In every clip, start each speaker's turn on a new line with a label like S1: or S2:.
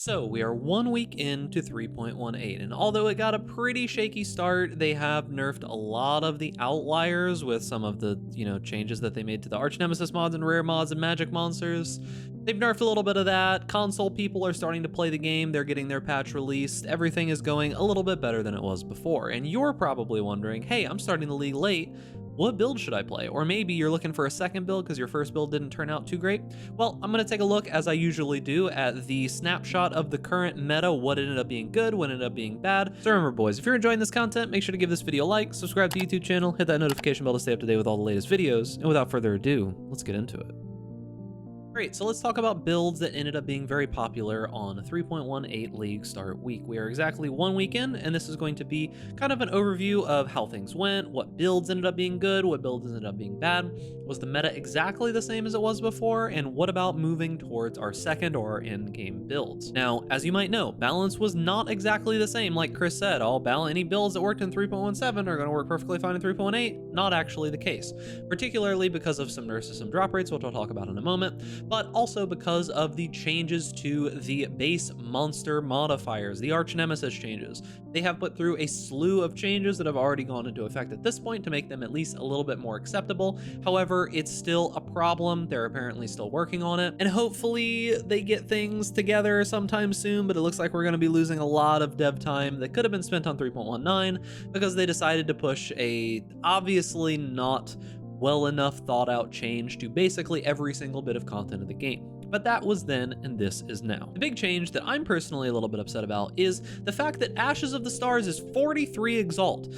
S1: So we are 1 week into 3.18, and although it got a pretty shaky start, they have nerfed a lot of the outliers with some of the, changes that they made to the Arch Nemesis mods and rare mods and magic monsters. They've nerfed a little bit of that. Console people are starting to play the game. They're getting their patch released. Everything is going a little bit better than it was before. And you're probably wondering, hey, I'm starting the league late. What build should I play? Or maybe you're looking for a second build because your first build didn't turn out too great. Well, I'm going to take a look, as I usually do, at the snapshot of the current meta, what ended up being good, what ended up being bad. So remember, boys, if you're enjoying this content, make sure to give this video a like, subscribe to the YouTube channel, hit that notification bell to stay up to date with all the latest videos. And without further ado, let's get into it. Great, so let's talk about builds that ended up being very popular on 3.18 League Start Week. We are exactly 1 week in, and this is going to be kind of an overview of how things went, what builds ended up being good, what builds ended up being bad. Was the meta exactly the same as it was before? And what about moving towards our second or our in-game builds? Now, as you might know, balance was not exactly the same. Like Chris said, any builds that worked in 3.17 are going to work perfectly fine in 3.18. Not actually the case, particularly because of some nerfs to some drop rates, which I'll talk about in a moment, but also because of the changes to the base monster modifiers, the Arch Nemesis changes. They have put through a slew of changes that have already gone into effect at this point to make them at least a little bit more acceptable. However, it's still a problem. They're apparently still working on it, and hopefully they get things together sometime soon, but it looks like we're going to be losing a lot of dev time that could have been spent on 3.19 because they decided to push a obviously not well enough thought out change to basically every single bit of content of the game. But that was then, and this is now. The big change that I'm personally a little bit upset about is the fact that Ashes of the Stars is 43 Exalt.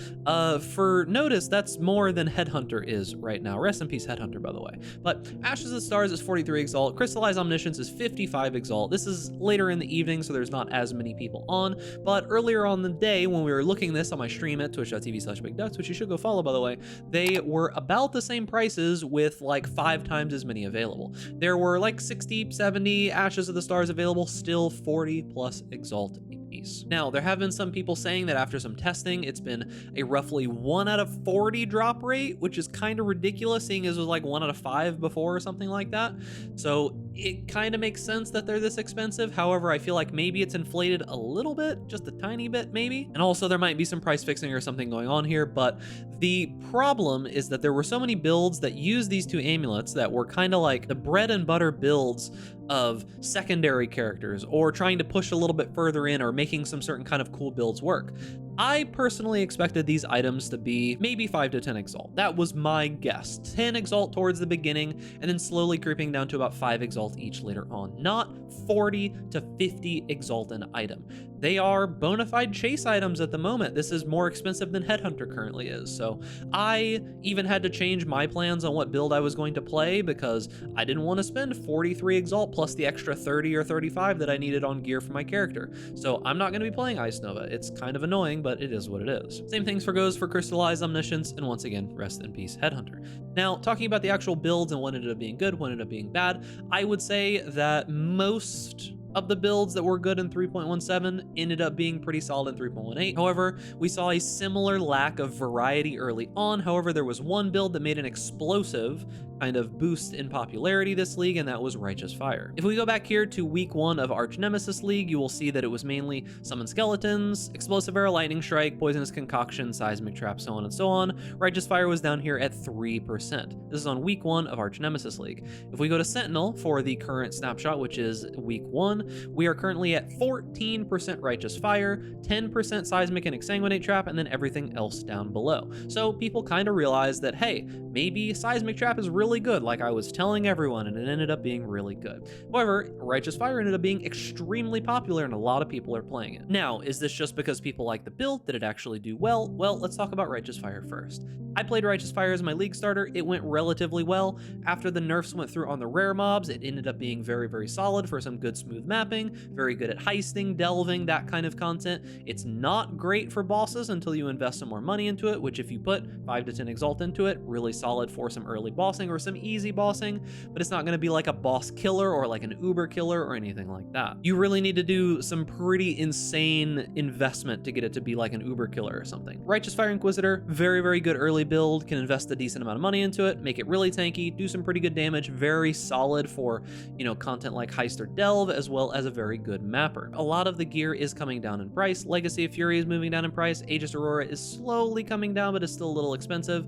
S1: For notice, that's more than Headhunter is right now. Rest in peace, Headhunter, by the way. But Ashes of the Stars is 43 Exalt. Crystallized Omniscience is 55 Exalt. This is later in the evening, so there's not as many people on. But earlier on the day, when we were looking this on my stream at twitch.tv/BigDucks, which you should go follow, by the way, they were about the same prices with like 5 times as many available. There were like 60, 70 Ashes of the Stars available, still 40 plus Exalt a piece. Now, there have been some people saying that after some testing, it's been a roughly 1 out of 40 drop rate, which is kind of ridiculous, seeing as it was like 1 out of 5 before or something like that. So it kind of makes sense that they're this expensive. However, I feel like maybe it's inflated a little bit, just a tiny bit maybe. And also there might be some price fixing or something going on here, but the problem is that there were so many builds that use these 2 amulets that were kind of like the bread and butter builds of secondary characters, or trying to push a little bit further in, or making some certain kind of cool builds work. I personally expected these items to be maybe 5 to 10 Exalt. That was my guess. 10 Exalt towards the beginning, and then slowly creeping down to about 5 Exalt each later on. Not 40 to 50 Exalt an item. They are bona fide chase items at the moment. This is more expensive than Headhunter currently is. So I even had to change my plans on what build I was going to play because I didn't want to spend 43 Exalt plus the extra 30 or 35 that I needed on gear for my character. So I'm not going to be playing Ice Nova. It's kind of annoying, but it is what it is. Same things goes for Crystallized Omniscience, and once again, rest in peace, Headhunter. Now, talking about the actual builds and what ended up being good, what ended up being bad, I would say that most of the builds that were good in 3.17 ended up being pretty solid in 3.18. However, we saw a similar lack of variety early on. However, there was one build that made an explosive kind of boost in popularity this league, and that was Righteous Fire. If we go back here to week 1 of Arch Nemesis League, you will see that it was mainly Summon Skeletons, Explosive Arrow, Lightning Strike, Poisonous Concoction, Seismic Trap, so on and so on. Righteous Fire was down here at 3%. This is on week 1 of Arch Nemesis League. If we go to Sentinel for the current snapshot, which is week 1, we are currently at 14% Righteous Fire, 10% Seismic and Exsanguinate Trap, and then everything else down below. So people kind of realized that, hey, maybe Seismic Trap is really good, like I was telling everyone, and it ended up being really good. However, Righteous Fire ended up being extremely popular, and a lot of people are playing it. Now, is this just because people like the build? Did it actually do well? Well, let's talk about Righteous Fire first. I played Righteous Fire as my league starter. It went relatively well. After the nerfs went through on the rare mobs, it ended up being very, very solid for some good smooth mapping, very good at heisting, delving, that kind of content. It's not great for bosses until you invest some more money into it, which if you put 5 to 10 Exalt into it, really solid for some early bossing or some easy bossing, but it's not going to be like a boss killer or like an uber killer or anything like that. You really need to do some pretty insane investment to get it to be like an uber killer or something. Righteous Fire Inquisitor, very, very good early build, can invest a decent amount of money into it, make it really tanky, do some pretty good damage, very solid for, you know, content like Heist or Delve, as well as a very good mapper. A lot of the gear is coming down in price. Legacy of Fury is moving down in price. Aegis Aurora is slowly coming down, but is still a little expensive.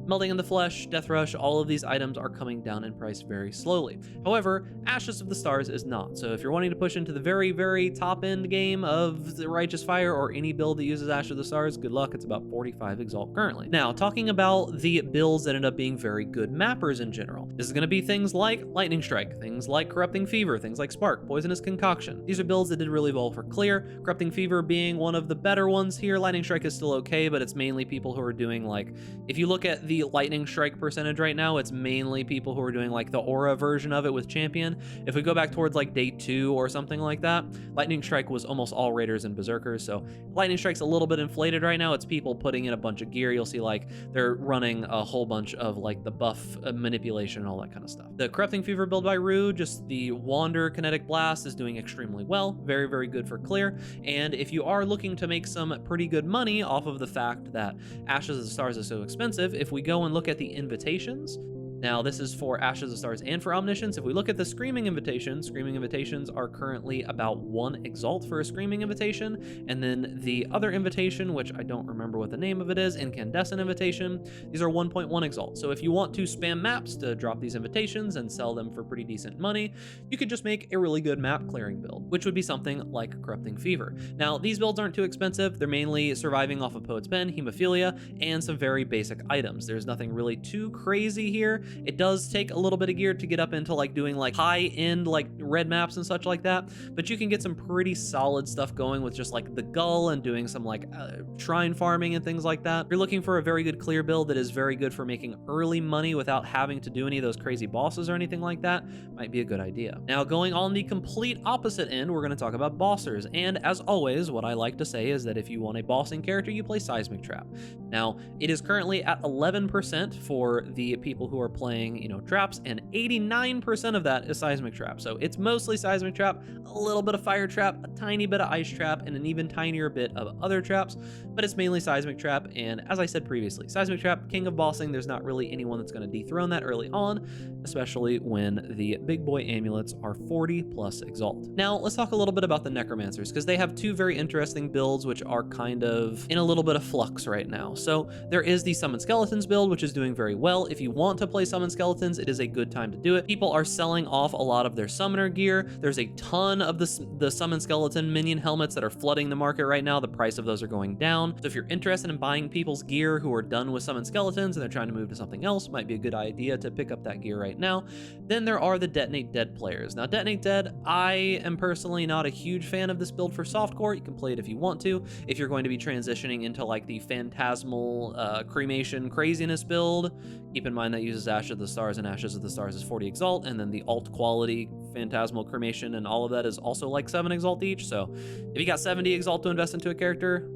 S1: Melting in the Flesh, Death Rush, all of these items are coming down in price very slowly. However, Ashes of the Stars is not. So if you're wanting to push into the very, very top end game of the Righteous Fire or any build that uses Ashes of the Stars, good luck. It's about 45 Exalt currently. Now, talking about the builds that end up being very good mappers in general, this is going to be things like Lightning Strike, things like Corrupting Fever, things like Spark, Poisonous Concoction. These are builds that did really well for clear. Corrupting Fever being one of the better ones here. Lightning Strike is still okay, but it's mainly people who are doing like, if you look at the Lightning Strike percentage right now, it's mainly people who are doing like the aura version of it with Champion. If we go back towards like day 2 or something like that, Lightning Strike was almost all Raiders and Berserkers, so Lightning Strike's a little bit inflated right now. It's people putting in a bunch of gear. You'll see like they're running a whole bunch of like the buff manipulation and all that kind of stuff. The Corrupting Fever build by Rue, just the Wander Kinetic Blast is doing extremely well. Very, very good for clear. And if you are looking to make some pretty good money off of the fact that Ashes of the Stars is so expensive, if we go and look at the invitations, now, this is for Ashes of Stars and for Omniscience. If we look at the Screaming invitations are currently about 1 Exalt for a Screaming invitation, and then the other invitation, which I don't remember what the name of it is, Incandescent invitation, these are 1.1 Exalt. So if you want to spam maps to drop these invitations and sell them for pretty decent money, you could just make a really good map clearing build, which would be something like Corrupting Fever. Now, these builds aren't too expensive. They're mainly surviving off of Poet's Pen, Hemophilia, and some very basic items. There's nothing really too crazy here. It does take a little bit of gear to get up into like doing like high-end like red maps and such like that, but you can get some pretty solid stuff going with just like the Gull and doing some like shrine farming and things like that. If you're looking for a very good clear build that is very good for making early money without having to do any of those crazy bosses or anything like that, might be a good idea. Now, going on the complete opposite end, we're going to talk about bossers, and as always, what I like to say is that if you want a bossing character, you play Seismic Trap. Now, it is currently at 11% for the people who are playing, you know, traps, and 89% of that is Seismic Trap. So it's mostly Seismic Trap, a little bit of Fire Trap, a tiny bit of Ice Trap, and an even tinier bit of other traps, but it's mainly Seismic Trap. And as I said previously, Seismic Trap, king of bossing. There's not really anyone that's going to dethrone that early on, especially when the big boy amulets are 40 plus Exalt. Now, let's talk a little bit about the Necromancers, because they have 2 very interesting builds which are kind of in a little bit of flux right now. So there is the Summon Skeletons build, which is doing very well. If you want to play Summon Skeletons, it is a good time to do it. People are selling off a lot of their summoner gear. There's a ton of the Summon Skeleton minion helmets that are flooding the market right now. The price of those are going down. So if you're interested in buying people's gear who are done with Summon Skeletons and they're trying to move to something else, might be a good idea to pick up that gear right now. Then there are the Detonate Dead players. Now, Detonate Dead, I am personally not a huge fan of this build for softcore. You can play it if you want to. If you're going to be transitioning into like the Phantasmal Cremation Craziness build, keep in mind that uses Ashes of the Stars, and Ashes of the Stars is 40 Exalt, and then the alt quality Phantasmal Cremation and all of that is also like 7 Exalt each. So if you got 70 Exalt to invest into a character,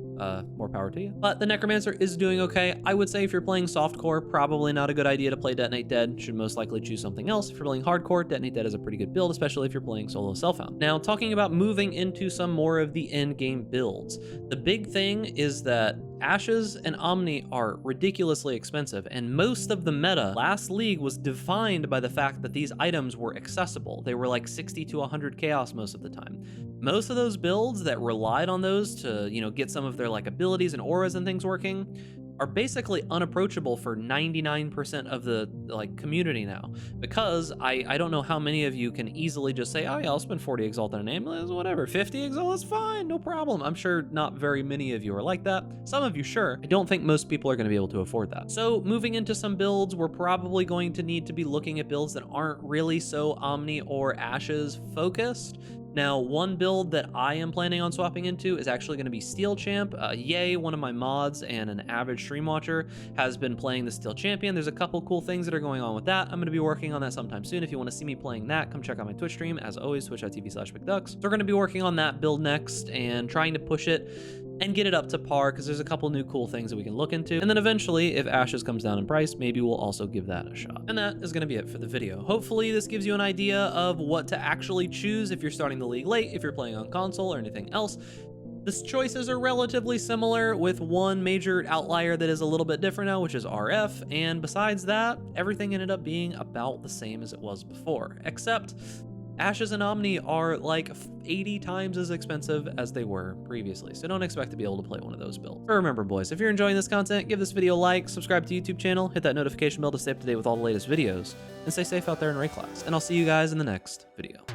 S1: more power to you. But the Necromancer is doing okay. I would say if you're playing softcore, probably not a good idea to play Detonate Dead. Should most likely choose something else. If you're playing hardcore, Detonate Dead is a pretty good build, especially if you're playing solo Self-Found. Now, talking about moving into some more of the end game builds, the big thing is that Ashes and Omni are ridiculously expensive, and most of the meta last league was defined by the fact that these items were accessible. They were like 60 to 100 chaos most of the time. Most of those builds that relied on those to, you know, get some of their like abilities and auras and things working are basically unapproachable for 99% of the like community now, because I don't know how many of you can easily just say, oh yeah, I'll spend 40 Exalt on an amulet, whatever, 50 Exalt is fine, no problem. I'm sure not very many of you are like that. Some of you, sure. I don't think most people are going to be able to afford that. So moving into some builds, we're probably going to need to be looking at builds that aren't really so Omni or Ashes focused. Now, one build that I am planning on swapping into is actually going to be Steel Champ. Yay, one of my mods and an avid stream watcher has been playing the Steel Champion. There's a couple cool things that are going on with that. I'm going to be working on that sometime soon. If you want to see me playing that, come check out my Twitch stream. As always, twitch.tv/bigducks. So we're going to be working on that build next and trying to push it and get it up to par, because there's a couple new cool things that we can look into. And then eventually, if Ashes comes down in price, maybe we'll also give that a shot. And that is going to be it for the video. Hopefully this gives you an idea of what to actually choose if you're starting the league late, if you're playing on console or anything else. The choices are relatively similar, with one major outlier that is a little bit different now, which is RF, and besides that, everything ended up being about the same as it was before, except Ashes and Omni are like 80 times as expensive as they were previously, so don't expect to be able to play one of those builds. But remember, boys, if you're enjoying this content, give this video a like, subscribe to the YouTube channel, hit that notification bell to stay up to date with all the latest videos, and stay safe out there in Ray class, and I'll see you guys in the next video.